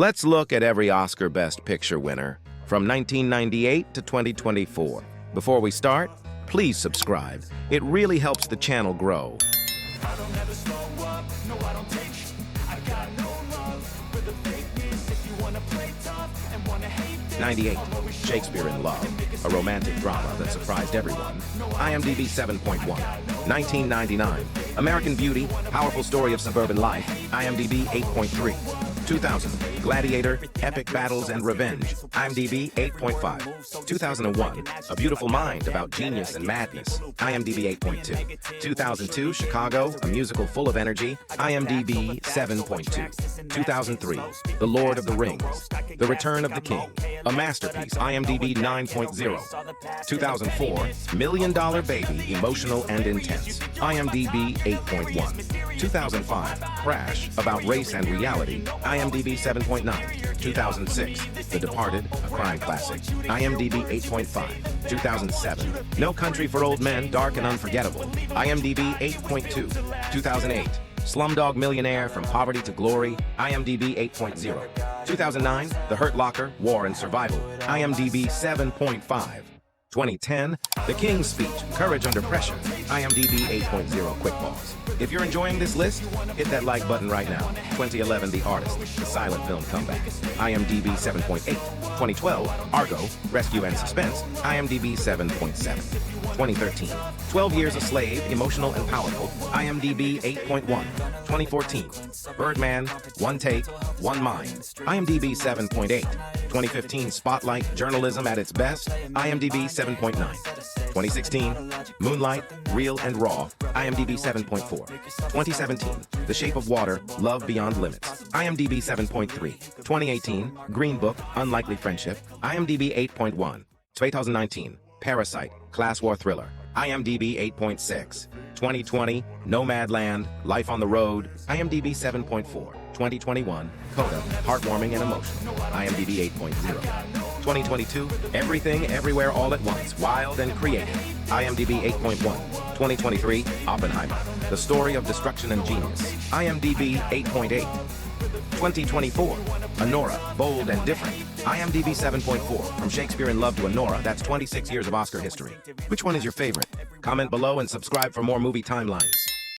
Let's look at every Oscar Best Picture winner from 1998 to 2024. Before we start, please subscribe. It really helps the channel grow. 98. Shakespeare in Love, a romantic drama that surprised everyone. IMDb 7.1. 1999. American Beauty, powerful story of suburban life. IMDb 8.3. 2000. Gladiator, epic battles and revenge. IMDb 8.5. 2001. A Beautiful Mind about genius and madness. IMDb 8.2. 2002. Chicago, a musical full of energy. IMDb 7.2. 2003. The Lord of the Rings, The Return of the King, a masterpiece. IMDb 9.0. 2004. $1 Million Baby, emotional and intense. IMDb 8.1. 2005. Crash, about race and reality. IMDb 7.9. 2006. The Departed, a crime classic. IMDb 8.5. 2007. No Country for Old Men, dark and unforgettable. IMDb 8.2. 2008. Slumdog Millionaire, From Poverty to Glory. IMDb 8.0. 2009. The Hurt Locker, War and Survival. IMDb 7.5. 2010. The King's Speech, Courage Under Pressure. IMDb 8.0. Quick pause. If you're enjoying this list, hit that like button right now. 2011. The Artist, the silent film comeback. IMDb 7.8. 2012. Argo, Rescue and Suspense. IMDb 7.7. 2013. 12 Years a Slave, emotional and powerful. IMDb 8.1. 2014. Birdman, One Take, One Mind. IMDb 7.8. 2015. Spotlight, journalism at its best. IMDb 7.9. 2016. Moonlight, Real and Raw. IMDb 7.4. 2017. The Shape of Water, Love Beyond Limits. IMDb 7.3. 2018. Green Book, Unlikely Friendship. IMDb 8.1. 2019. Parasite, Class War Thriller. IMDb 8.6. 2020. Nomadland, Life on the Road. IMDb 7.4. 2021. Coda, heartwarming and emotional. IMDb 8.0. 2022. Everything, Everywhere, All at Once, wild and creative. IMDb 8.1. 2023. Oppenheimer, the story of destruction and genius. IMDb 8.8. 2024. Anora, bold and different. IMDb 7.4. From Shakespeare in Love to Anora, that's 26 years of Oscar history. Which one is your favorite? Comment below and subscribe for more movie timelines.